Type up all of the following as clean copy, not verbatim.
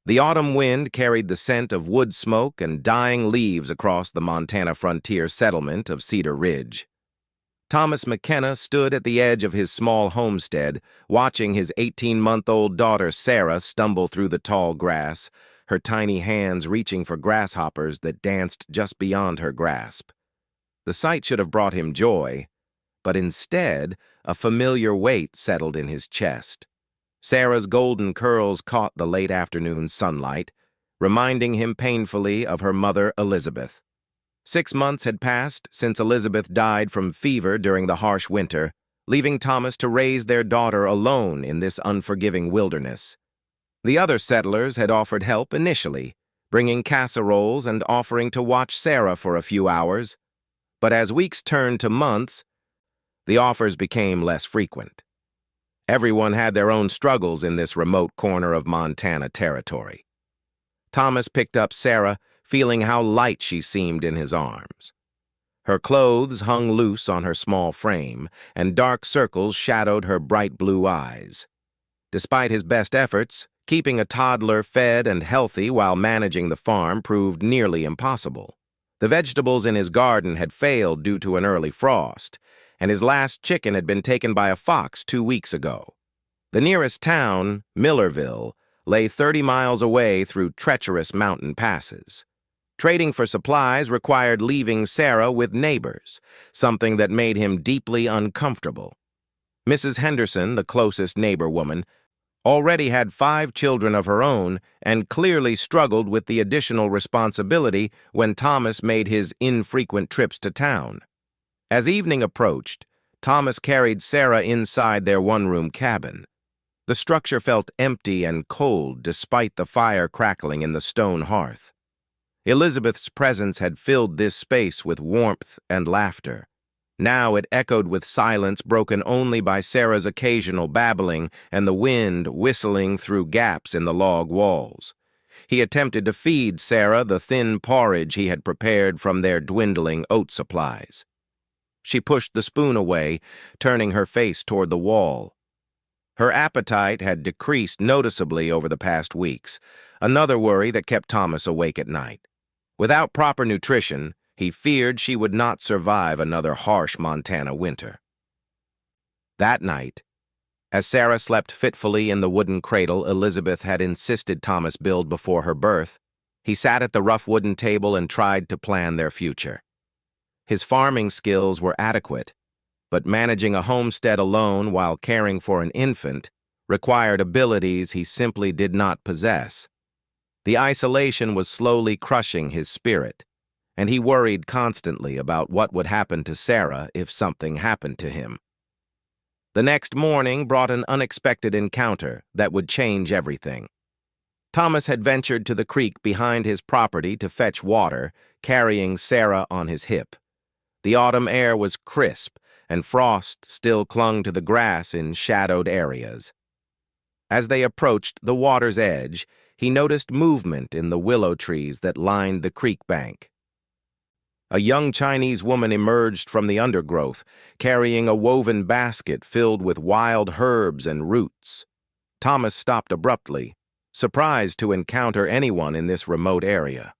The autumn wind carried the scent of wood smoke and dying leaves across the Montana frontier settlement of Cedar Ridge. Thomas McKenna stood at the edge of his small homestead, watching his 18-month-old daughter Sarah stumble through the tall grass, her tiny hands reaching for grasshoppers that danced just beyond her grasp. The sight should have brought him joy, but instead, a familiar weight settled in his chest. Sarah's golden curls caught the late afternoon sunlight, reminding him painfully of her mother Elizabeth. 6 months had passed since Elizabeth died from fever during the harsh winter, leaving Thomas to raise their daughter alone in this unforgiving wilderness. The other settlers had offered help initially, bringing casseroles and offering to watch Sarah for a few hours, but as weeks turned to months, the offers became less frequent. Everyone had their own struggles in this remote corner of Montana territory. Thomas picked up Sarah, feeling how light she seemed in his arms. Her clothes hung loose on her small frame, and dark circles shadowed her bright blue eyes. Despite his best efforts, keeping a toddler fed and healthy while managing the farm proved nearly impossible. The vegetables in his garden had failed due to an early frost, and his last chicken had been taken by a fox 2 weeks ago. The nearest town, Millerville, lay 30 miles away through treacherous mountain passes. Trading for supplies required leaving Sarah with neighbors, something that made him deeply uncomfortable. Mrs. Henderson, the closest neighbor woman, already had 5 children of her own and clearly struggled with the additional responsibility when Thomas made his infrequent trips to town. As evening approached, Thomas carried Sarah inside their one-room cabin. The structure felt empty and cold despite the fire crackling in the stone hearth. Elizabeth's presence had filled this space with warmth and laughter. Now it echoed with silence broken only by Sarah's occasional babbling and the wind whistling through gaps in the log walls. He attempted to feed Sarah the thin porridge he had prepared from their dwindling oat supplies. She pushed the spoon away, turning her face toward the wall. Her appetite had decreased noticeably over the past weeks, another worry that kept Thomas awake at night. Without proper nutrition, he feared she would not survive another harsh Montana winter. That night, as Sarah slept fitfully in the wooden cradle Elizabeth had insisted Thomas build before her birth, he sat at the rough wooden table and tried to plan their future. His farming skills were adequate, but managing a homestead alone while caring for an infant required abilities he simply did not possess. The isolation was slowly crushing his spirit, and he worried constantly about what would happen to Sarah if something happened to him. The next morning brought an unexpected encounter that would change everything. Thomas had ventured to the creek behind his property to fetch water, carrying Sarah on his hip. The autumn air was crisp, and frost still clung to the grass in shadowed areas. As they approached the water's edge, he noticed movement in the willow trees that lined the creek bank. A young Chinese woman emerged from the undergrowth, carrying a woven basket filled with wild herbs and roots. Thomas stopped abruptly, surprised to encounter anyone in this remote area.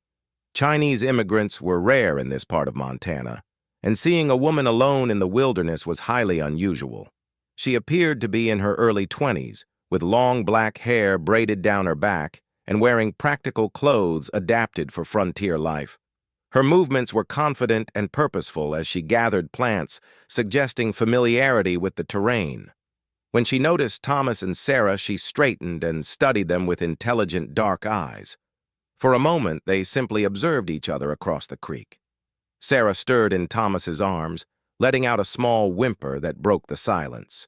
Chinese immigrants were rare in this part of Montana, and seeing a woman alone in the wilderness was highly unusual. She appeared to be in her early 20s, with long black hair braided down her back and wearing practical clothes adapted for frontier life. Her movements were confident and purposeful as she gathered plants, suggesting familiarity with the terrain. When she noticed Thomas and Sarah, she straightened and studied them with intelligent dark eyes. For a moment, they simply observed each other across the creek. Sarah stirred in Thomas's arms, letting out a small whimper that broke the silence.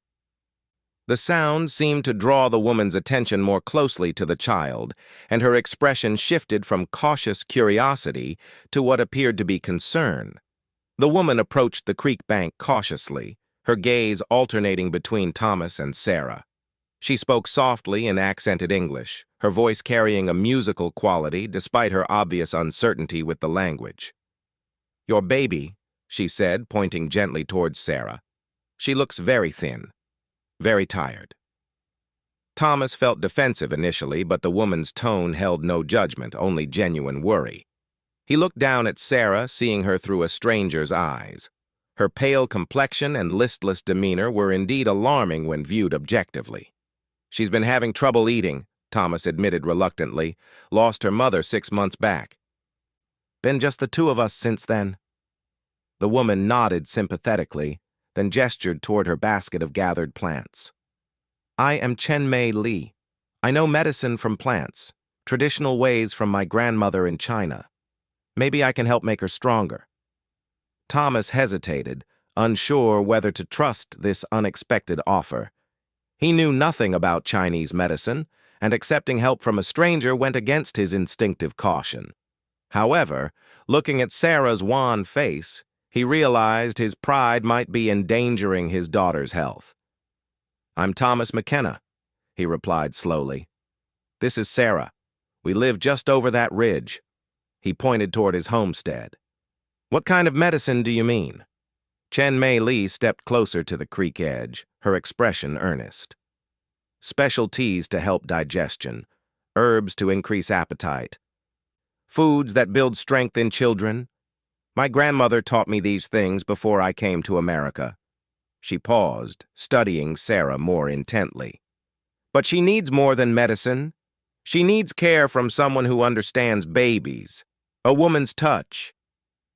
The sound seemed to draw the woman's attention more closely to the child, and her expression shifted from cautious curiosity to what appeared to be concern. The woman approached the creek bank cautiously, her gaze alternating between Thomas and Sarah. She spoke softly in accented English, her voice carrying a musical quality despite her obvious uncertainty with the language. "Your baby," she said, pointing gently towards Sarah. "She looks very thin. Very tired." Thomas felt defensive initially, but the woman's tone held no judgment, only genuine worry. He looked down at Sarah, seeing her through a stranger's eyes. Her pale complexion and listless demeanor were indeed alarming when viewed objectively. "She's been having trouble eating," Thomas admitted reluctantly. "Lost her mother 6 months back." "Been just the two of us since then." The woman nodded sympathetically, then gestured toward her basket of gathered plants. "I am Chen-Mei Li. I know medicine from plants, traditional ways from my grandmother in China. Maybe I can help make her stronger." Thomas hesitated, unsure whether to trust this unexpected offer. He knew nothing about Chinese medicine, and accepting help from a stranger went against his instinctive caution. However, looking at Sarah's wan face, he realized his pride might be endangering his daughter's health. "I'm Thomas McKenna," he replied slowly. "This is Sarah. We live just over that ridge." He pointed toward his homestead. "What kind of medicine do you mean?" Chen-Mei Li stepped closer to the creek edge, her expression earnest. "Special teas to help digestion, herbs to increase appetite, foods that build strength in children. My grandmother taught me these things before I came to America." She paused, studying Sarah more intently. "But she needs more than medicine. She needs care from someone who understands babies. A woman's touch."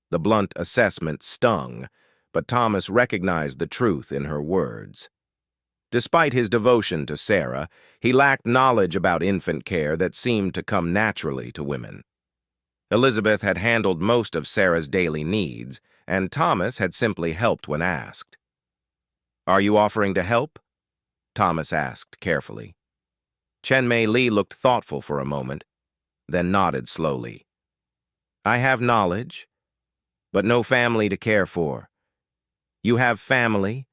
The blunt assessment stung, but Thomas recognized the truth in her words. Despite his devotion to Sarah, he lacked knowledge about infant care that seemed to come naturally to women. Elizabeth had handled most of Sarah's daily needs, and Thomas had simply helped when asked. "Are you offering to help?" Thomas asked carefully. Chen-Mei Li looked thoughtful for a moment, then nodded slowly. "I have knowledge, but no family to care for. You have family,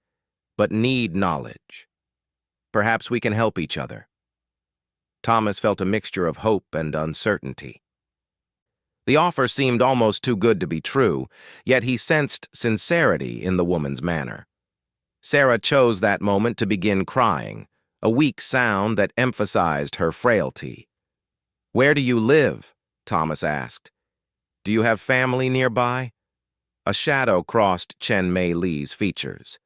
but need knowledge. Perhaps we can help each other." Thomas felt a mixture of hope and uncertainty. The offer seemed almost too good to be true, yet he sensed sincerity in the woman's manner. Sarah chose that moment to begin crying, a weak sound that emphasized her frailty. "Where do you live?" Thomas asked. "Do you have family nearby?" A shadow crossed Chen-Mei Li's features.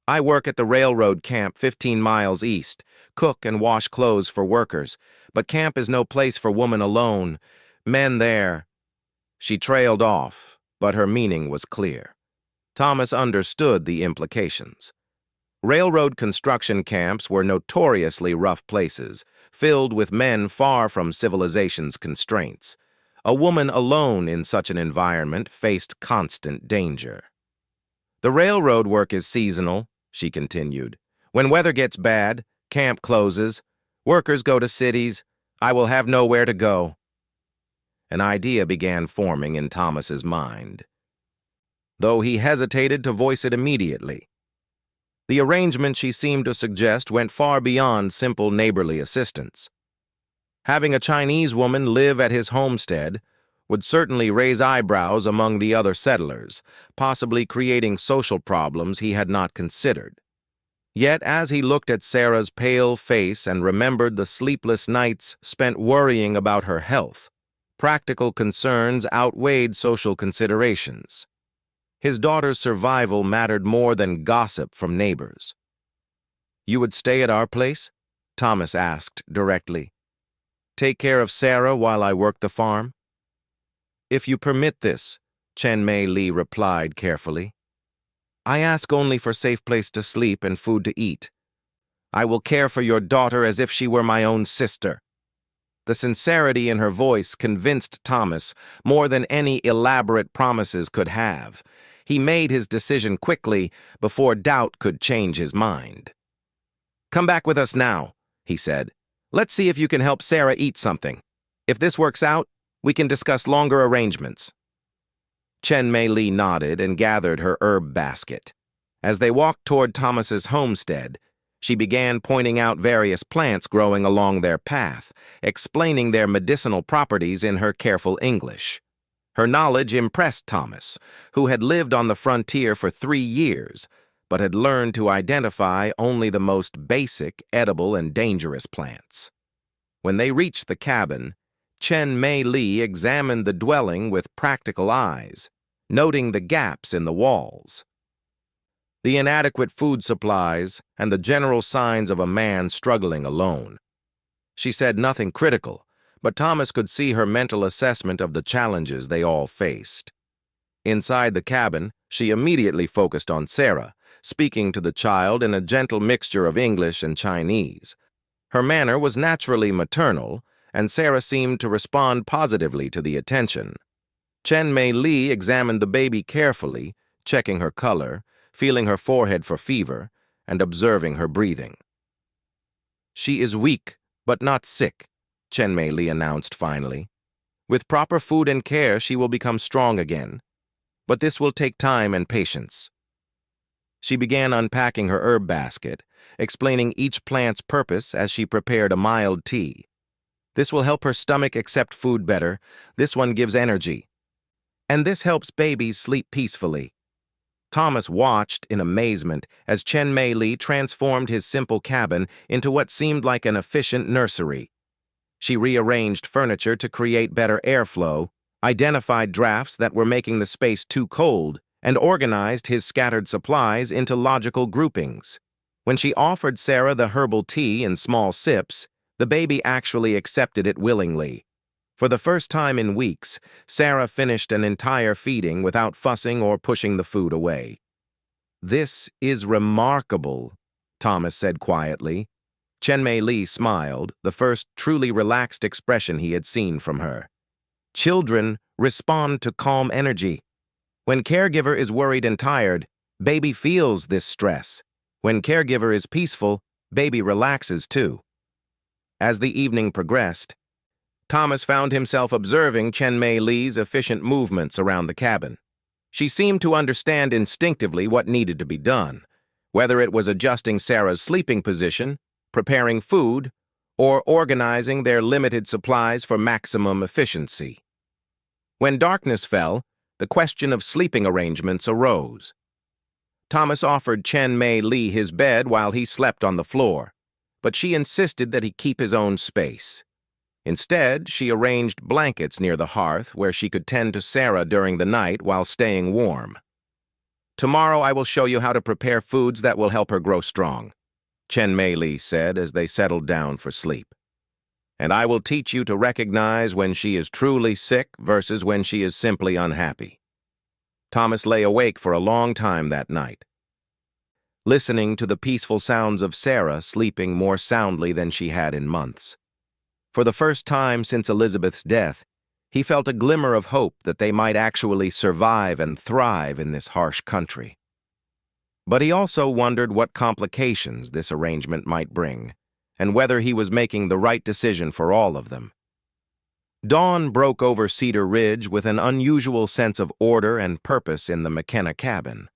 "I work at the railroad camp 15 miles east, cook and wash clothes for workers, but camp is no place for women alone. Men there." She trailed off, but her meaning was clear. Thomas understood the implications. Railroad construction camps were notoriously rough places, filled with men far from civilization's constraints. A woman alone in such an environment faced constant danger. "The railroad work is seasonal," she continued. "When weather gets bad, camp closes. Workers go to cities. I will have nowhere to go." An idea began forming in Thomas's mind, though he hesitated to voice it immediately. The arrangement she seemed to suggest went far beyond simple neighborly assistance. Having a Chinese woman live at his homestead would certainly raise eyebrows among the other settlers, possibly creating social problems he had not considered. Yet as he looked at Sarah's pale face and remembered the sleepless nights spent worrying about her health, practical concerns outweighed social considerations. His daughter's survival mattered more than gossip from neighbors. "You would stay at our place?" Thomas asked directly. "Take care of Sarah while I work the farm?" "If you permit this," Chen-Mei Li replied carefully. "I ask only for safe place to sleep and food to eat. I will care for your daughter as if she were my own sister." The sincerity in her voice convinced Thomas more than any elaborate promises could have. He made his decision quickly before doubt could change his mind. "Come back with us now," he said. "Let's see if you can help Sarah eat something. If this works out, we can discuss longer arrangements." Chen-Mei Li nodded and gathered her herb basket. As they walked toward Thomas's homestead, she began pointing out various plants growing along their path, explaining their medicinal properties in her careful English. Her knowledge impressed Thomas, who had lived on the frontier for 3 years, but had learned to identify only the most basic, edible, and dangerous plants. When they reached the cabin, Chen Mei Li examined the dwelling with practical eyes, noting the gaps in the walls, the inadequate food supplies, and the general signs of a man struggling alone. She said nothing critical, but Thomas could see her mental assessment of the challenges they all faced. Inside the cabin, she immediately focused on Sarah, speaking to the child in a gentle mixture of English and Chinese. Her manner was naturally maternal, and Sarah seemed to respond positively to the attention. Chen Mei Li examined the baby carefully, checking her color, feeling her forehead for fever, and observing her breathing. "She is weak, but not sick," Chen Mei Li announced finally. "With proper food and care, she will become strong again. But this will take time and patience." She began unpacking her herb basket, explaining each plant's purpose as she prepared a mild tea. "This will help her stomach accept food better. This one gives energy. And this helps babies sleep peacefully." Thomas watched in amazement as Chen Mei Li transformed his simple cabin into what seemed like an efficient nursery. She rearranged furniture to create better airflow, identified drafts that were making the space too cold, and organized his scattered supplies into logical groupings. When she offered Sarah the herbal tea in small sips, the baby actually accepted it willingly. For the first time in weeks, Sarah finished an entire feeding without fussing or pushing the food away. "This is remarkable," Thomas said quietly. Chen Mei Li smiled, the first truly relaxed expression he had seen from her. "Children respond to calm energy. When caregiver is worried and tired, baby feels this stress. When caregiver is peaceful, baby relaxes too." As the evening progressed, Thomas found himself observing Chen Mei Li's efficient movements around the cabin. She seemed to understand instinctively what needed to be done, whether it was adjusting Sarah's sleeping position, preparing food, or organizing their limited supplies for maximum efficiency. When darkness fell, the question of sleeping arrangements arose. Thomas offered Chen Mei Li his bed while he slept on the floor, but she insisted that he keep his own space. Instead, she arranged blankets near the hearth where she could tend to Sarah during the night while staying warm. "Tomorrow I will show you how to prepare foods that will help her grow strong," Chen Mei Li said as they settled down for sleep. "And I will teach you to recognize when she is truly sick versus when she is simply unhappy." Thomas lay awake for a long time that night, listening to the peaceful sounds of Sarah sleeping more soundly than she had in months. For the first time since Elizabeth's death, he felt a glimmer of hope that they might actually survive and thrive in this harsh country. But he also wondered what complications this arrangement might bring, and whether he was making the right decision for all of them. Dawn broke over Cedar Ridge with an unusual sense of order and purpose in the McKenna cabin.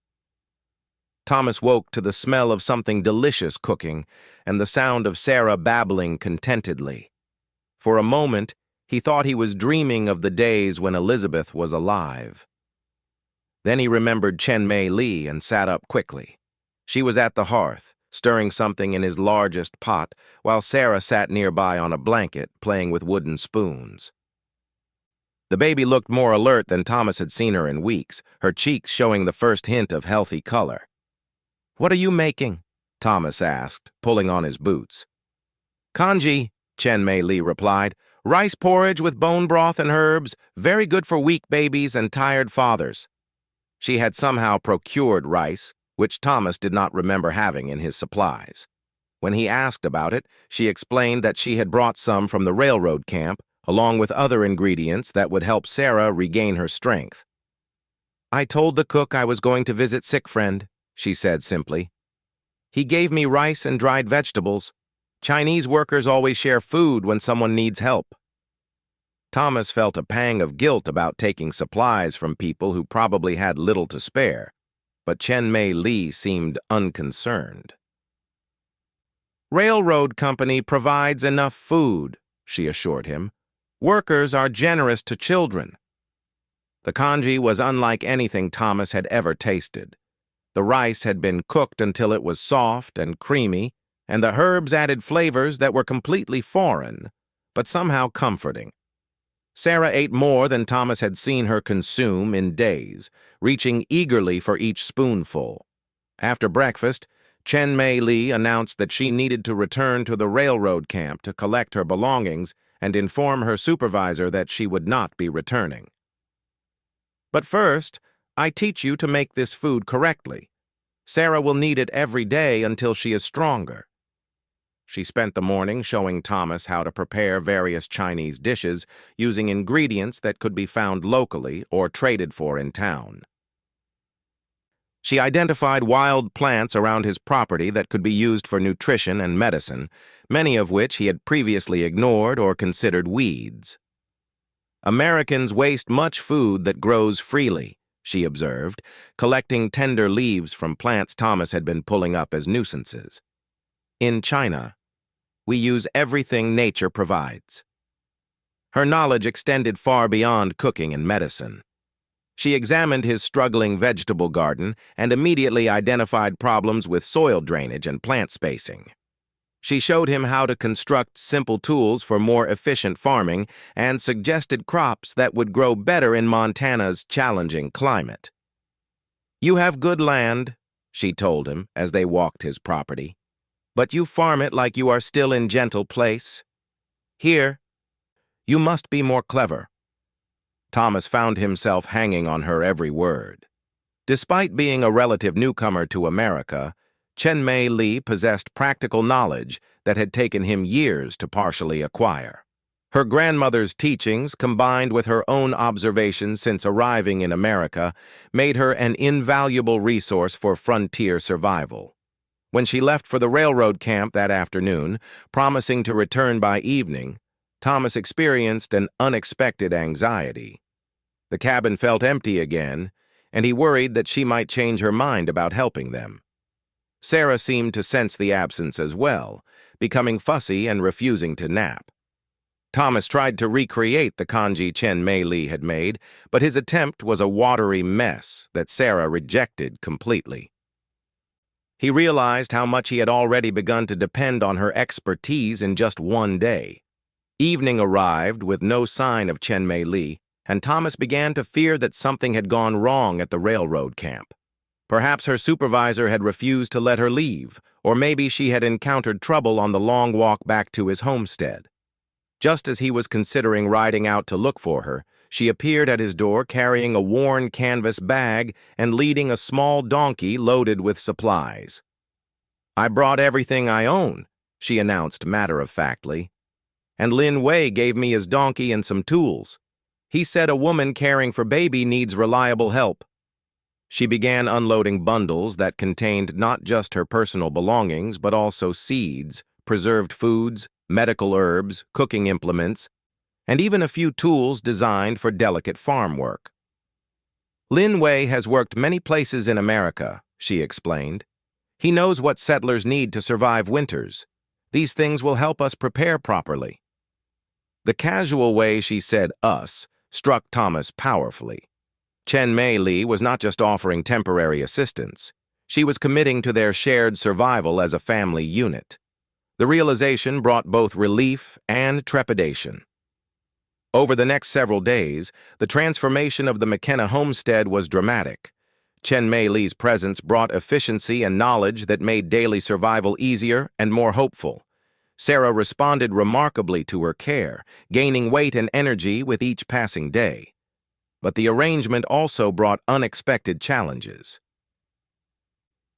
Thomas woke to the smell of something delicious cooking and the sound of Sarah babbling contentedly. For a moment, he thought he was dreaming of the days when Elizabeth was alive. Then he remembered Chen Mei Li and sat up quickly. She was at the hearth, stirring something in his largest pot, while Sarah sat nearby on a blanket, playing with wooden spoons. The baby looked more alert than Thomas had seen her in weeks, her cheeks showing the first hint of healthy color. "What are you making?" Thomas asked, pulling on his boots. "Congee," Chen Mei Li replied. "Rice porridge with bone broth and herbs, very good for weak babies and tired fathers." She had somehow procured rice, which Thomas did not remember having in his supplies. When he asked about it, she explained that she had brought some from the railroad camp, along with other ingredients that would help Sarah regain her strength. "I told the cook I was going to visit sick friend," she said simply. "He gave me rice and dried vegetables. Chinese workers always share food when someone needs help." Thomas felt a pang of guilt about taking supplies from people who probably had little to spare, but Chen Mei Li seemed unconcerned. "Railroad company provides enough food," she assured him. "Workers are generous to children." The congee was unlike anything Thomas had ever tasted. The rice had been cooked until it was soft and creamy, and the herbs added flavors that were completely foreign, but somehow comforting. Sarah ate more than Thomas had seen her consume in days, reaching eagerly for each spoonful. After breakfast, Chen Mei Li announced that she needed to return to the railroad camp to collect her belongings and inform her supervisor that she would not be returning. "But first, I teach you to make this food correctly. Sarah will need it every day until she is stronger." She spent the morning showing Thomas how to prepare various Chinese dishes using ingredients that could be found locally or traded for in town. She identified wild plants around his property that could be used for nutrition and medicine, many of which he had previously ignored or considered weeds. "Americans waste much food that grows freely," she observed, collecting tender leaves from plants Thomas had been pulling up as nuisances. "In China, we use everything nature provides." Her knowledge extended far beyond cooking and medicine. She examined his struggling vegetable garden and immediately identified problems with soil drainage and plant spacing. She showed him how to construct simple tools for more efficient farming and suggested crops that would grow better in Montana's challenging climate. "You have good land," she told him as they walked his property, "but you farm it like you are still in gentle place. Here, you must be more clever." Thomas found himself hanging on her every word. Despite being a relative newcomer to America, Chen Mei Li possessed practical knowledge that had taken him years to partially acquire. Her grandmother's teachings, combined with her own observations since arriving in America, made her an invaluable resource for frontier survival. When she left for the railroad camp that afternoon, promising to return by evening, Thomas experienced an unexpected anxiety. The cabin felt empty again, and he worried that she might change her mind about helping them. Sarah seemed to sense the absence as well, becoming fussy and refusing to nap. Thomas tried to recreate the kanji Chen Mei Li had made, but his attempt was a watery mess that Sarah rejected completely. He realized how much he had already begun to depend on her expertise in just one day. Evening arrived with no sign of Chen Mei Li, and Thomas began to fear that something had gone wrong at the railroad camp. Perhaps her supervisor had refused to let her leave, or maybe she had encountered trouble on the long walk back to his homestead. Just as he was considering riding out to look for her, she appeared at his door carrying a worn canvas bag and leading a small donkey loaded with supplies. "I brought everything I own," she announced matter-of-factly. "And Lin Wei gave me his donkey and some tools. He said a woman caring for baby needs reliable help." She began unloading bundles that contained not just her personal belongings, but also seeds, preserved foods, medical herbs, cooking implements, and even a few tools designed for delicate farm work. "Lin Wei has worked many places in America," she explained. "He knows what settlers need to survive winters. These things will help us prepare properly." The casual way she said "us" struck Thomas powerfully. Chen Mei Li was not just offering temporary assistance. She was committing to their shared survival as a family unit. The realization brought both relief and trepidation. Over the next several days, the transformation of the McKenna homestead was dramatic. Chen Mei Li's presence brought efficiency and knowledge that made daily survival easier and more hopeful. Sarah responded remarkably to her care, gaining weight and energy with each passing day. But the arrangement also brought unexpected challenges.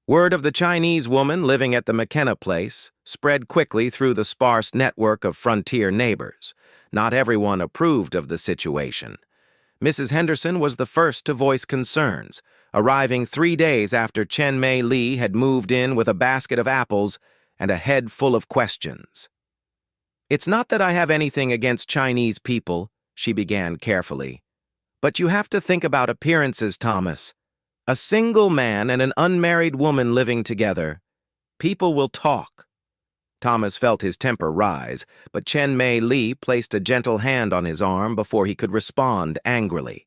Word of the Chinese woman living at the McKenna place spread quickly through the sparse network of frontier neighbors. Not everyone approved of the situation. Mrs. Henderson was the first to voice concerns, arriving 3 days after Chen Mei Li had moved in with a basket of apples and a head full of questions. "It's not that I have anything against Chinese people," she began carefully. "But you have to think about appearances, Thomas. A single man and an unmarried woman living together. People will talk." Thomas felt his temper rise, but Chen Mei Li placed a gentle hand on his arm before he could respond angrily.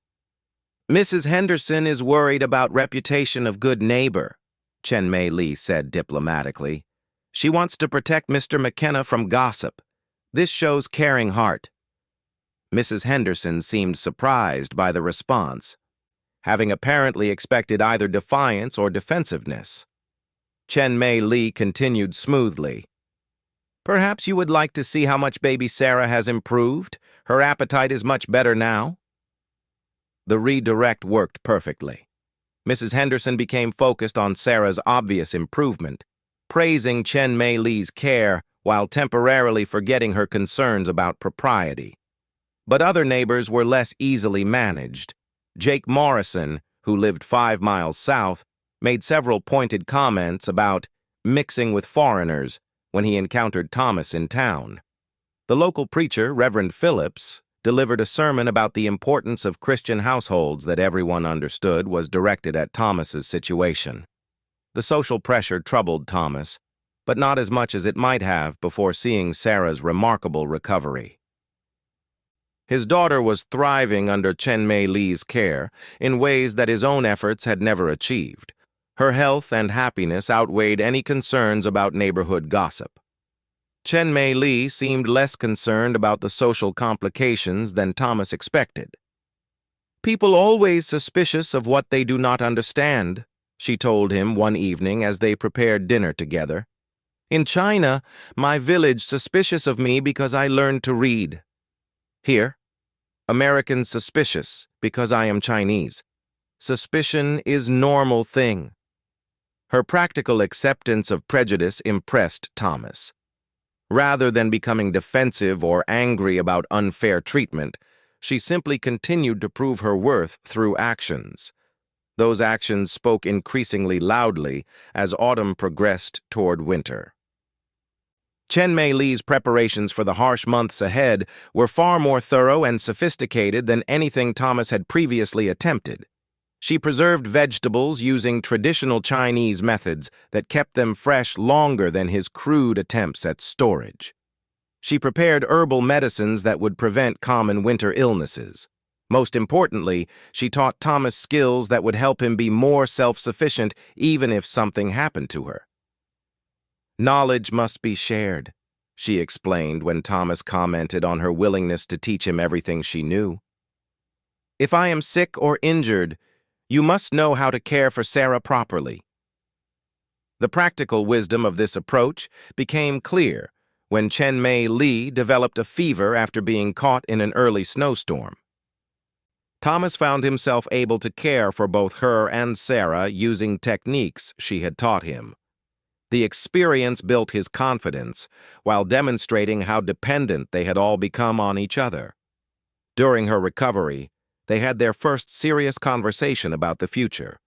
"Mrs. Henderson is worried about reputation of good neighbor," Chen Mei Li said diplomatically. She wants to protect Mr. McKenna from gossip. This shows caring heart. Mrs. Henderson seemed surprised by the response, having apparently expected either defiance or defensiveness. Chen Mei Li continued smoothly. Perhaps you would like to see how much baby Sarah has improved? Her appetite is much better now. The redirect worked perfectly. Mrs. Henderson became focused on Sarah's obvious improvement, praising Chen Mei Li's care while temporarily forgetting her concerns about propriety. But other neighbors were less easily managed. Jake Morrison, who lived 5 miles south, made several pointed comments about mixing with foreigners when he encountered Thomas in town. The local preacher, Reverend Phillips, delivered a sermon about the importance of Christian households that everyone understood was directed at Thomas's situation. The social pressure troubled Thomas, but not as much as it might have before seeing Sarah's remarkable recovery. His daughter was thriving under Chen Mei Li's care in ways that his own efforts had never achieved. Her health and happiness outweighed any concerns about neighborhood gossip. Chen Mei Li seemed less concerned about the social complications than Thomas expected. People always suspicious of what they do not understand, she told him one evening as they prepared dinner together. In China, my village suspicious of me because I learned to read. Here, Americans suspicious because I am Chinese. Suspicion is normal thing. Her practical acceptance of prejudice impressed Thomas. Rather than becoming defensive or angry about unfair treatment, she simply continued to prove her worth through actions. Those actions spoke increasingly loudly as autumn progressed toward winter. Chen Mei Li's preparations for the harsh months ahead were far more thorough and sophisticated than anything Thomas had previously attempted. She preserved vegetables using traditional Chinese methods that kept them fresh longer than his crude attempts at storage. She prepared herbal medicines that would prevent common winter illnesses. Most importantly, she taught Thomas skills that would help him be more self-sufficient even if something happened to her. Knowledge must be shared, she explained when Thomas commented on her willingness to teach him everything she knew. If I am sick or injured, you must know how to care for Sarah properly. The practical wisdom of this approach became clear when Chen Mei Li developed a fever after being caught in an early snowstorm. Thomas found himself able to care for both her and Sarah using techniques she had taught him. The experience built his confidence while demonstrating how dependent they had all become on each other. During her recovery, they had their first serious conversation about the future.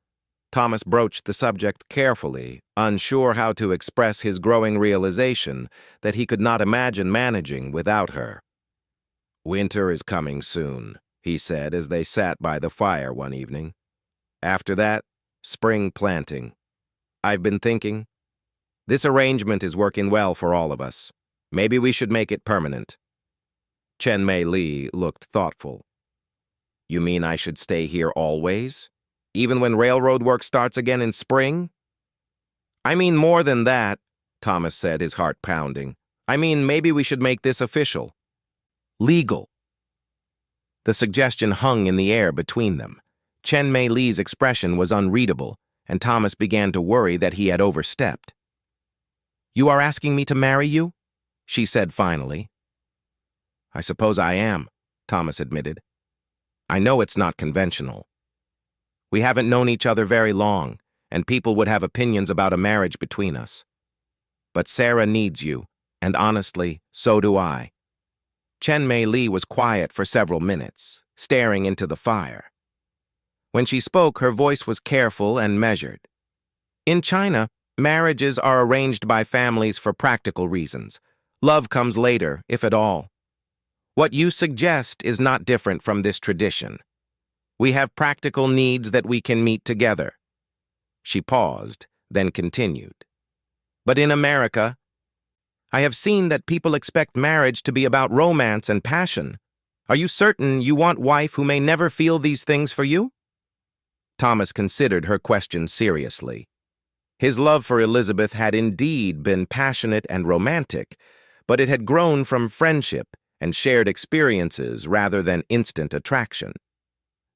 Thomas broached the subject carefully, unsure how to express his growing realization that he could not imagine managing without her. Winter is coming soon, he said as they sat by the fire one evening. After that, spring planting. I've been thinking, this arrangement is working well for all of us. Maybe we should make it permanent. Chen Mei Li looked thoughtful. You mean I should stay here always? Even when railroad work starts again in spring? I mean more than that, Thomas said, his heart pounding. I mean, maybe we should make this official. Legal. The suggestion hung in the air between them. Chen Mei Li's expression was unreadable, and Thomas began to worry that he had overstepped. You are asking me to marry you? She said finally. I suppose I am, Thomas admitted. I know it's not conventional. We haven't known each other very long, and people would have opinions about a marriage between us. But Sarah needs you, and honestly, so do I. Chen Mei Li was quiet for several minutes, staring into the fire. When she spoke, her voice was careful and measured. In China, marriages are arranged by families for practical reasons. Love comes later, if at all. What you suggest is not different from this tradition. We have practical needs that we can meet together. She paused, then continued. But in America, I have seen that people expect marriage to be about romance and passion. Are you certain you want a wife who may never feel these things for you? Thomas considered her question seriously. His love for Elizabeth had indeed been passionate and romantic, but it had grown from friendship and shared experiences rather than instant attraction.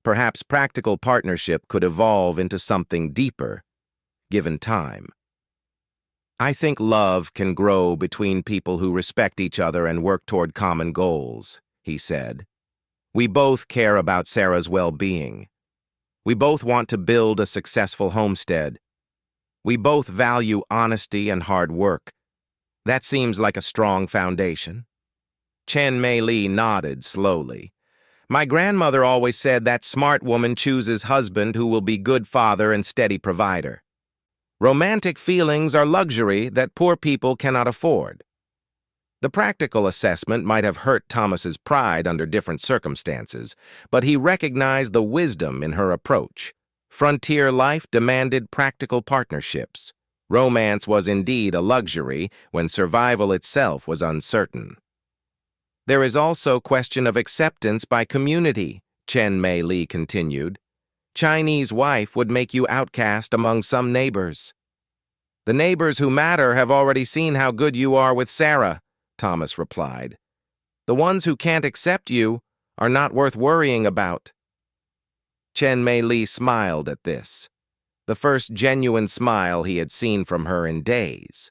Perhaps practical partnership could evolve into something deeper, given time. I think love can grow between people who respect each other and work toward common goals, he said. We both care about Sarah's well-being. We both want to build a successful homestead. We both value honesty and hard work. That seems like a strong foundation. Chen Mei Li nodded slowly. My grandmother always said that smart woman chooses husband who will be good father and steady provider. Romantic feelings are luxury that poor people cannot afford. The practical assessment might have hurt Thomas's pride under different circumstances, but he recognized the wisdom in her approach. Frontier life demanded practical partnerships. Romance was indeed a luxury when survival itself was uncertain. There is also question of acceptance by community, Chen Mei Li continued. Chinese wife would make you outcast among some neighbors. The neighbors who matter have already seen how good you are with Sarah, Thomas replied. The ones who can't accept you are not worth worrying about. Chen Mei Li smiled at this, the first genuine smile he had seen from her in days.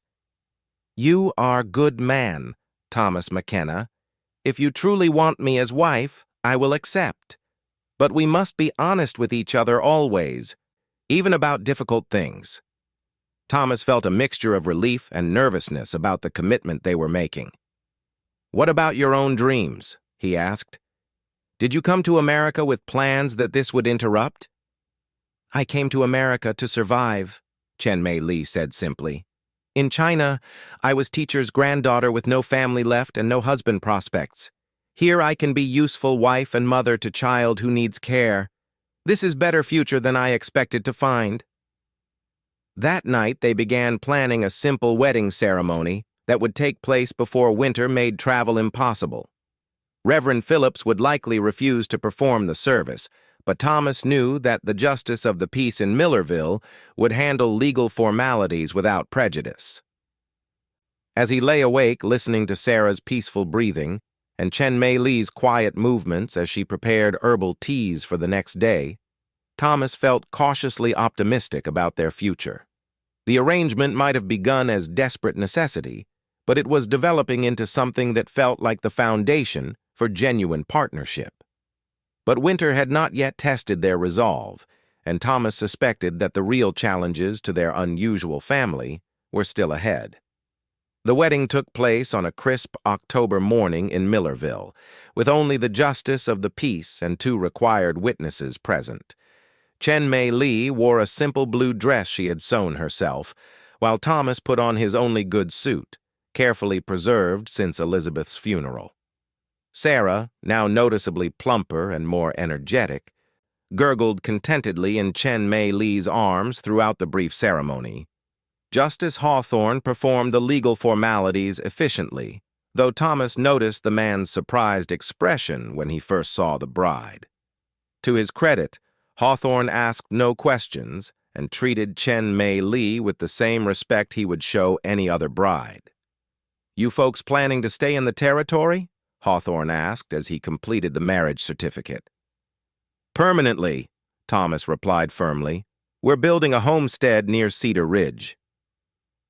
You are good man, Thomas McKenna. If you truly want me as wife, I will accept. But we must be honest with each other always, even about difficult things. Thomas felt a mixture of relief and nervousness about the commitment they were making. What about your own dreams? He asked. Did you come to America with plans that this would interrupt? I came to America to survive, Chen Mei Li said simply. In China, I was teacher's granddaughter with no family left and no husband prospects. Here I can be useful wife and mother to child who needs care. This is better future than I expected to find. That night they began planning a simple wedding ceremony that would take place before winter made travel impossible. Reverend Phillips would likely refuse to perform the service, but Thomas knew that the justice of the peace in Millerville would handle legal formalities without prejudice. As he lay awake listening to Sarah's peaceful breathing and Chen Mei Li's quiet movements as she prepared herbal teas for the next day, Thomas felt cautiously optimistic about their future. The arrangement might have begun as desperate necessity, but it was developing into something that felt like the foundation for genuine partnership. But winter had not yet tested their resolve, and Thomas suspected that the real challenges to their unusual family were still ahead. The wedding took place on a crisp October morning in Millerville, with only the justice of the peace and 2 required witnesses present. Chen Mei Li wore a simple blue dress she had sewn herself, while Thomas put on his only good suit, carefully preserved since Elizabeth's funeral. Sarah, now noticeably plumper and more energetic, gurgled contentedly in Chen Mei Li's arms throughout the brief ceremony. Justice Hawthorne performed the legal formalities efficiently, though Thomas noticed the man's surprised expression when he first saw the bride. To his credit, Hawthorne asked no questions and treated Chen Mei Li with the same respect he would show any other bride. You folks planning to stay in the territory? Hawthorne asked as he completed the marriage certificate. Permanently, Thomas replied firmly. We're building a homestead near Cedar Ridge.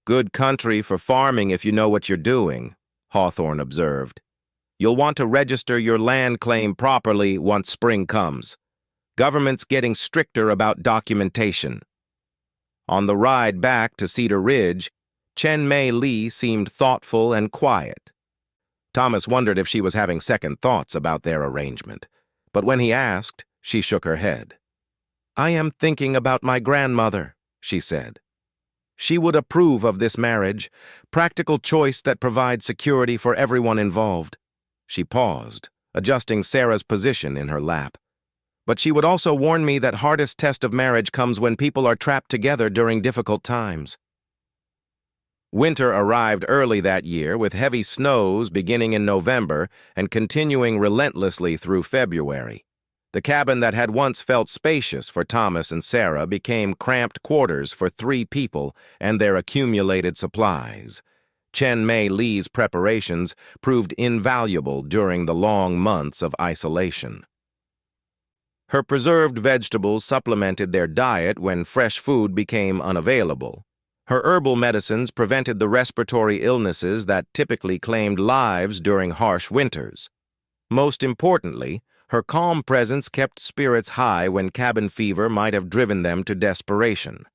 Good country for farming if you know what you're doing, Hawthorne observed. You'll want to register your land claim properly once spring comes. Government's getting stricter about documentation. On the ride back to Cedar Ridge, Chen Mei Li seemed thoughtful and quiet. Thomas wondered if she was having second thoughts about their arrangement, but when he asked, she shook her head. I am thinking about my grandmother, she said. She would approve of this marriage, practical choice that provides security for everyone involved. She paused, adjusting Sarah's position in her lap. But she would also warn me that hardest test of marriage comes when people are trapped together during difficult times. Winter arrived early that year with heavy snows beginning in November and continuing relentlessly through February. The cabin that had once felt spacious for Thomas and Sarah became cramped quarters for 3 people and their accumulated supplies. Chen Mei Li's preparations proved invaluable during the long months of isolation. Her preserved vegetables supplemented their diet when fresh food became unavailable. Her herbal medicines prevented the respiratory illnesses that typically claimed lives during harsh winters. Most importantly, her calm presence kept spirits high when cabin fever might have driven them to desperation.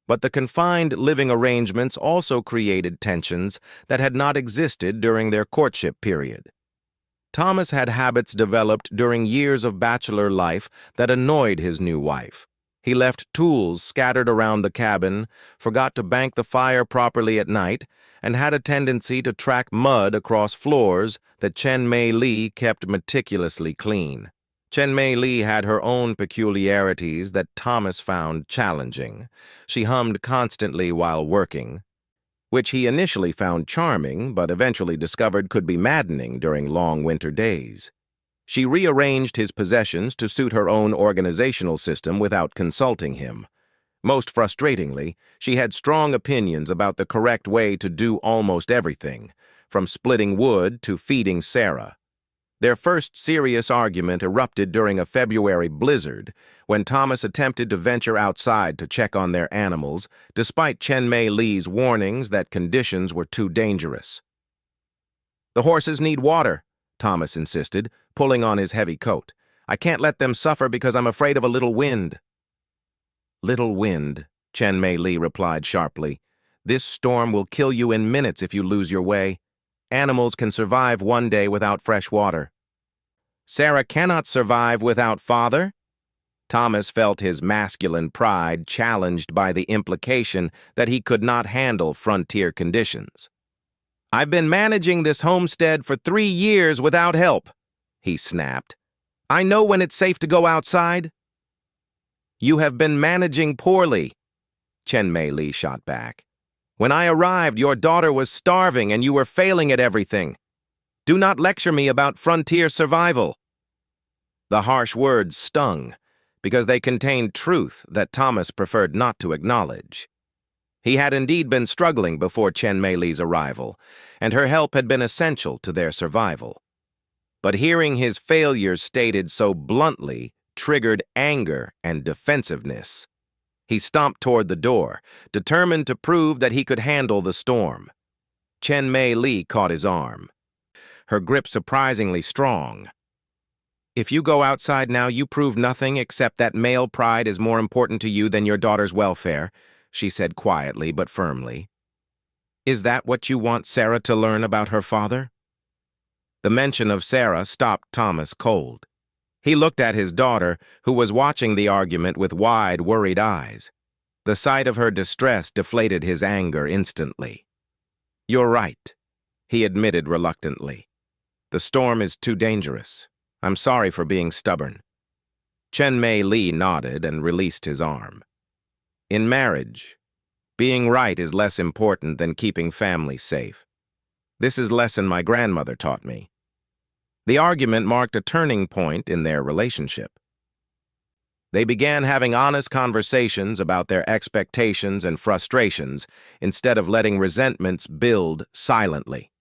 But the confined living arrangements also created tensions that had not existed during their courtship period. Thomas had habits developed during years of bachelor life that annoyed his new wife. He left tools scattered around the cabin, forgot to bank the fire properly at night, and had a tendency to track mud across floors that Chen Mei Li kept meticulously clean. Chen Mei Li had her own peculiarities that Thomas found challenging. She hummed constantly while working, which he initially found charming but eventually discovered could be maddening during long winter days. She rearranged his possessions to suit her own organizational system without consulting him. Most frustratingly, she had strong opinions about the correct way to do almost everything, from splitting wood to feeding Sarah. Their first serious argument erupted during a February blizzard when Thomas attempted to venture outside to check on their animals, despite Chen Mei Li's warnings that conditions were too dangerous. "The horses need water," Thomas insisted, pulling on his heavy coat. "I can't let them suffer because I'm afraid of a little wind." "Little wind," Chen Mei Li replied sharply. "This storm will kill you in minutes if you lose your way. Animals can survive one day without fresh water." "Sarah cannot survive without father?" Thomas felt his masculine pride challenged by the implication that he could not handle frontier conditions. "I've been managing this homestead for 3 years without help," he snapped. "I know when it's safe to go outside." "You have been managing poorly," Chen Mei Li shot back. "When I arrived, your daughter was starving and you were failing at everything. Do not lecture me about frontier survival." The harsh words stung because they contained truth that Thomas preferred not to acknowledge. He had indeed been struggling before Chen Mei Li's arrival, and her help had been essential to their survival. But hearing his failures stated so bluntly triggered anger and defensiveness. He stomped toward the door, determined to prove that he could handle the storm. Chen Mei Li caught his arm, her grip surprisingly strong. "If you go outside now, you prove nothing except that male pride is more important to you than your daughter's welfare," she said quietly but firmly. "Is that what you want Sarah to learn about her father?" The mention of Sarah stopped Thomas cold. He looked at his daughter, who was watching the argument with wide, worried eyes. The sight of her distress deflated his anger instantly. "You're right," he admitted reluctantly. "The storm is too dangerous. I'm sorry for being stubborn." Chen Mei Li nodded and released his arm. "In marriage, being right is less important than keeping family safe. This is a lesson my grandmother taught me." The argument marked a turning point in their relationship. They began having honest conversations about their expectations and frustrations instead of letting resentments build silently.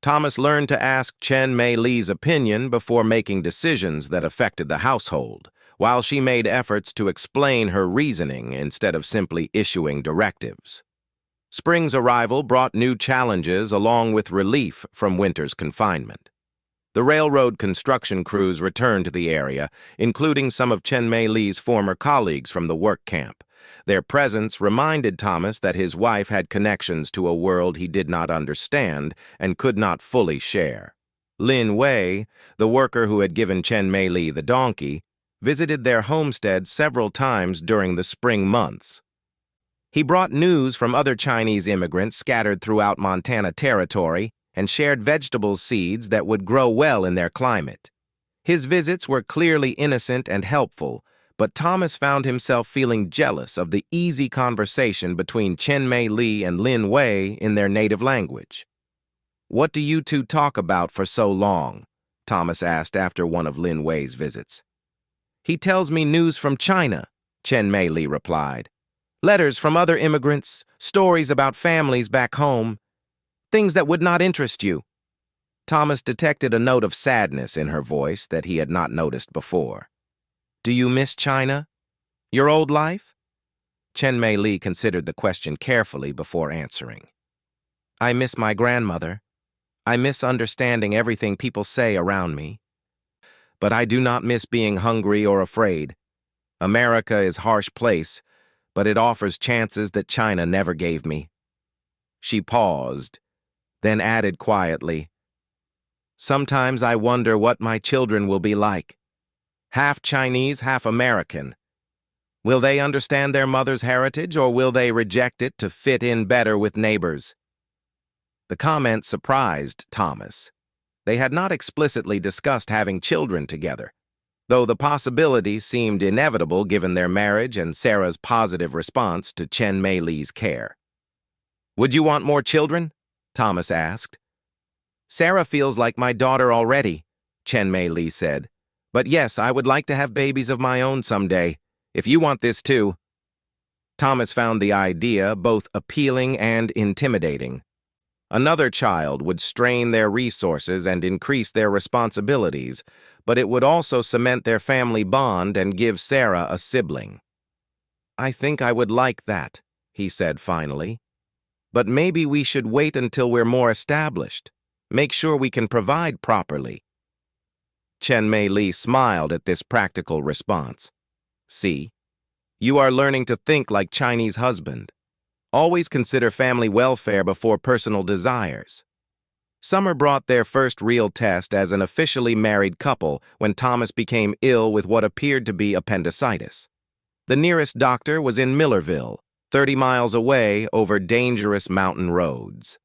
Thomas learned to ask Chen Mei Li's opinion before making decisions that affected the household, while she made efforts to explain her reasoning instead of simply issuing directives. Spring's arrival brought new challenges along with relief from winter's confinement. The railroad construction crews returned to the area, including some of Chen Mei Li's former colleagues from the work camp. Their presence reminded Thomas that his wife had connections to a world he did not understand and could not fully share. Lin Wei, the worker who had given Chen Mei Li the donkey, visited their homestead several times during the spring months. He brought news from other Chinese immigrants scattered throughout Montana Territory and shared vegetable seeds that would grow well in their climate. His visits were clearly innocent and helpful, but Thomas found himself feeling jealous of the easy conversation between Chen Mei Li and Lin Wei in their native language. "What do you two talk about for so long?" Thomas asked after one of Lin Wei's visits. He tells me news from China, Chen Mei Li replied. Letters from other immigrants, stories about families back home, things that would not interest you. Thomas detected a note of sadness in her voice that he had not noticed before. Do you miss China? Your old life? Chen Mei Li considered the question carefully before answering. I miss my grandmother. I miss understanding everything people say around me. But I do not miss being hungry or afraid. America is a harsh place, but it offers chances that China never gave me. She paused, then added quietly, Sometimes I wonder what my children will be like. Half Chinese, half American. Will they understand their mother's heritage, or will they reject it to fit in better with neighbors? The comment surprised Thomas. They had not explicitly discussed having children together, though the possibility seemed inevitable given their marriage and Sarah's positive response to Chen Mei Li's care. Would you want more children? Thomas asked. Sarah feels like my daughter already, Chen Mei Li said. But yes, I would like to have babies of my own someday, if you want this too. Thomas found the idea both appealing and intimidating. Another child would strain their resources and increase their responsibilities, but it would also cement their family bond and give Sarah a sibling. I think I would like that, he said finally. But maybe we should wait until we're more established. Make sure we can provide properly. Chen Mei Li smiled at this practical response. See, you are learning to think like Chinese husband. Always consider family welfare before personal desires. Summer brought their first real test as an officially married couple when Thomas became ill with what appeared to be appendicitis. The nearest doctor was in Millerville, 30 miles away over dangerous mountain roads.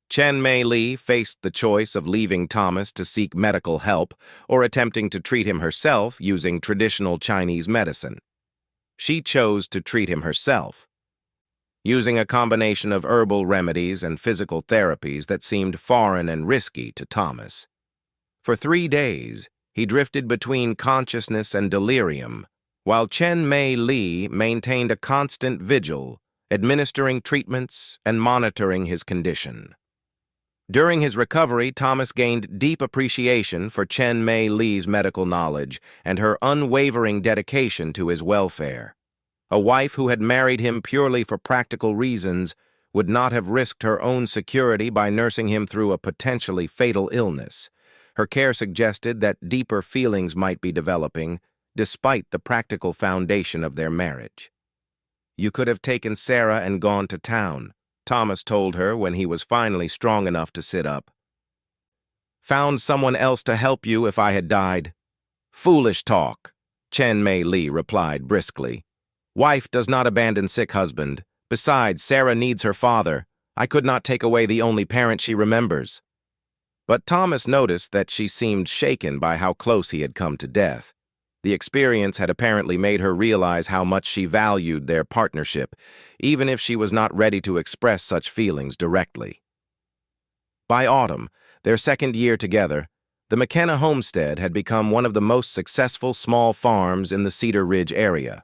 Chen Mei Li faced the choice of leaving Thomas to seek medical help or attempting to treat him herself using traditional Chinese medicine. She chose to treat him herself, using a combination of herbal remedies and physical therapies that seemed foreign and risky to Thomas. For 3 days, he drifted between consciousness and delirium, while Chen Mei Li maintained a constant vigil, administering treatments and monitoring his condition. During his recovery, Thomas gained deep appreciation for Chen Mei Li's medical knowledge and her unwavering dedication to his welfare. A wife who had married him purely for practical reasons would not have risked her own security by nursing him through a potentially fatal illness. Her care suggested that deeper feelings might be developing, despite the practical foundation of their marriage. You could have taken Sarah and gone to town, Thomas told her when he was finally strong enough to sit up. Found someone else to help you if I had died. Foolish talk, Chen Mei Li replied briskly. Wife does not abandon sick husband. Besides, Sarah needs her father. I could not take away the only parent she remembers. But Thomas noticed that she seemed shaken by how close he had come to death. The experience had apparently made her realize how much she valued their partnership, even if she was not ready to express such feelings directly. By autumn, their second year together, the McKenna homestead had become one of the most successful small farms in the Cedar Ridge area.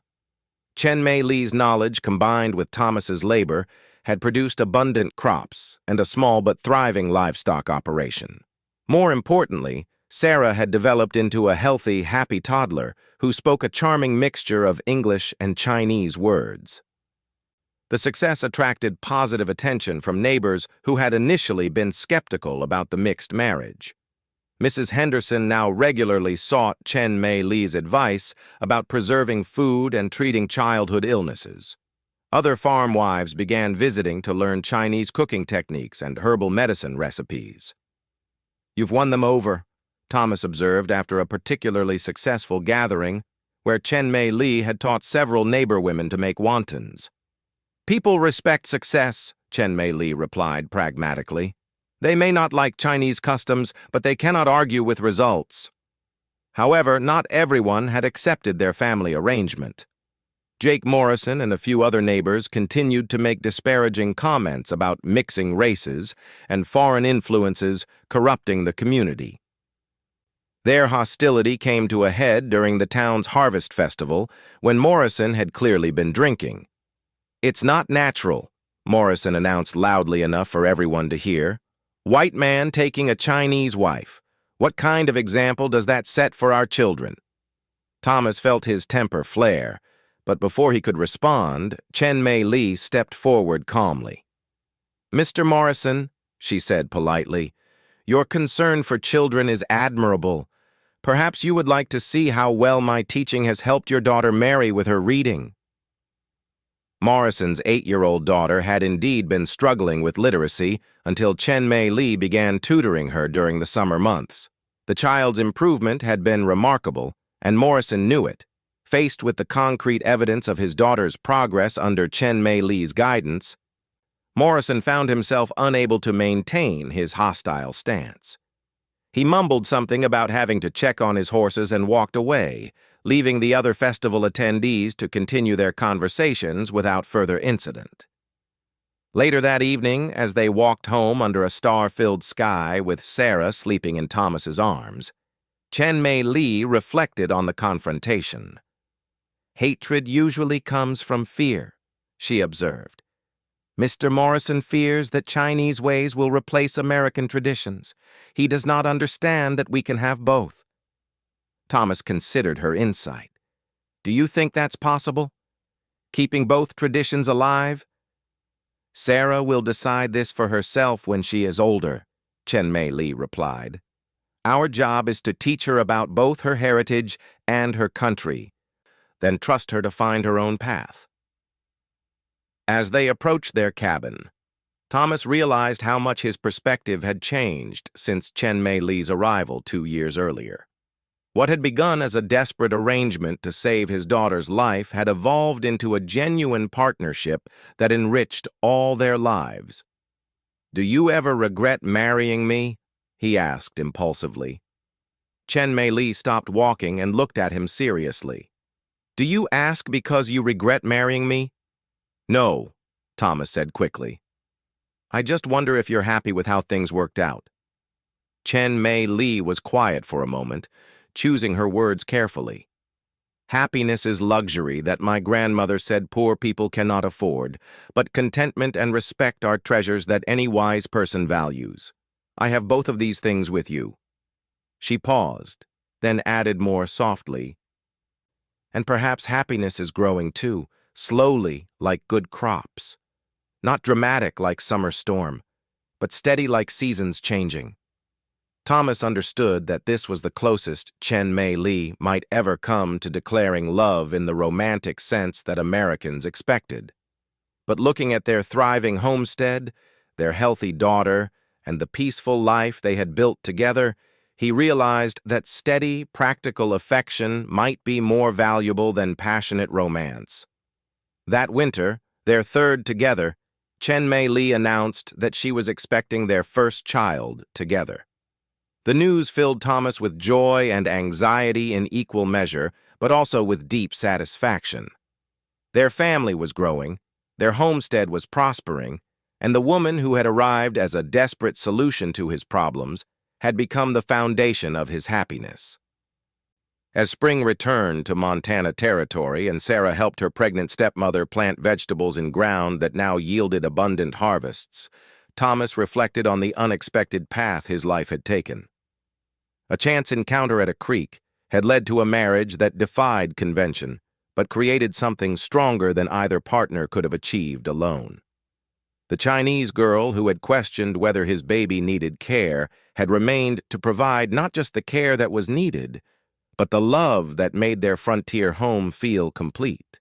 Chen Mei Li's knowledge combined with Thomas's labor had produced abundant crops and a small but thriving livestock operation. More importantly, Sarah had developed into a healthy, happy toddler who spoke a charming mixture of English and Chinese words. The success attracted positive attention from neighbors who had initially been skeptical about the mixed marriage. Mrs. Henderson now regularly sought Chen Mei Li's advice about preserving food and treating childhood illnesses. Other farm wives began visiting to learn Chinese cooking techniques and herbal medicine recipes. You've won them over, Thomas observed after a particularly successful gathering where Chen Mei Li had taught several neighbor women to make wontons. People respect success, Chen Mei Li replied pragmatically. They may not like Chinese customs, but they cannot argue with results. However, not everyone had accepted their family arrangement. Jake Morrison and a few other neighbors continued to make disparaging comments about mixing races and foreign influences corrupting the community. Their hostility came to a head during the town's harvest festival, when Morrison had clearly been drinking. "It's not natural," Morrison announced loudly enough for everyone to hear. "White man taking a Chinese wife. What kind of example does that set for our children?" Thomas felt his temper flare, but before he could respond, Chen Mei Li stepped forward calmly. "Mr. Morrison," she said politely, "your concern for children is admirable. Perhaps you would like to see how well my teaching has helped your daughter Mary with her reading." Morrison's 8-year-old daughter had indeed been struggling with literacy until Chen Mei Li began tutoring her during the summer months. The child's improvement had been remarkable, and Morrison knew it. Faced with the concrete evidence of his daughter's progress under Chen Mei Li's guidance, Morrison found himself unable to maintain his hostile stance. He mumbled something about having to check on his horses and walked away, leaving the other festival attendees to continue their conversations without further incident. Later that evening, as they walked home under a star-filled sky with Sarah sleeping in Thomas's arms, Chen Mei Li reflected on the confrontation. "Hatred usually comes from fear," she observed. "Mr. Morrison fears that Chinese ways will replace American traditions. He does not understand that we can have both." Thomas considered her insight. "Do you think that's possible? Keeping both traditions alive?" "Sarah will decide this for herself when she is older," Chen Mei Li replied. "Our job is to teach her about both her heritage and her country, then trust her to find her own path." As they approached their cabin, Thomas realized how much his perspective had changed since Chen Mei Li's arrival 2 years earlier. What had begun as a desperate arrangement to save his daughter's life had evolved into a genuine partnership that enriched all their lives. "Do you ever regret marrying me?" he asked impulsively. Chen Mei Li stopped walking and looked at him seriously. "Do you ask because you regret marrying me?" "No," Thomas said quickly. "I just wonder if you're happy with how things worked out." Chen Mei Li was quiet for a moment, choosing her words carefully. "Happiness is luxury that my grandmother said poor people cannot afford, but contentment and respect are treasures that any wise person values. I have both of these things with you." She paused, then added more softly, "And perhaps happiness is growing too, slowly like good crops. Not dramatic like summer storm, but steady like seasons changing." Thomas understood that this was the closest Chen Mei Li might ever come to declaring love in the romantic sense that Americans expected. But looking at their thriving homestead, their healthy daughter, and the peaceful life they had built together, he realized that steady, practical affection might be more valuable than passionate romance. That winter, their third together, Chen Mei Li announced that she was expecting their first child together. The news filled Thomas with joy and anxiety in equal measure, but also with deep satisfaction. Their family was growing, their homestead was prospering, and the woman who had arrived as a desperate solution to his problems had become the foundation of his happiness. As spring returned to Montana territory and Sarah helped her pregnant stepmother plant vegetables in ground that now yielded abundant harvests, Thomas reflected on the unexpected path his life had taken. A chance encounter at a creek had led to a marriage that defied convention, but created something stronger than either partner could have achieved alone. The Chinese girl who had questioned whether his baby needed care had remained to provide not just the care that was needed, but the love that made their frontier home feel complete.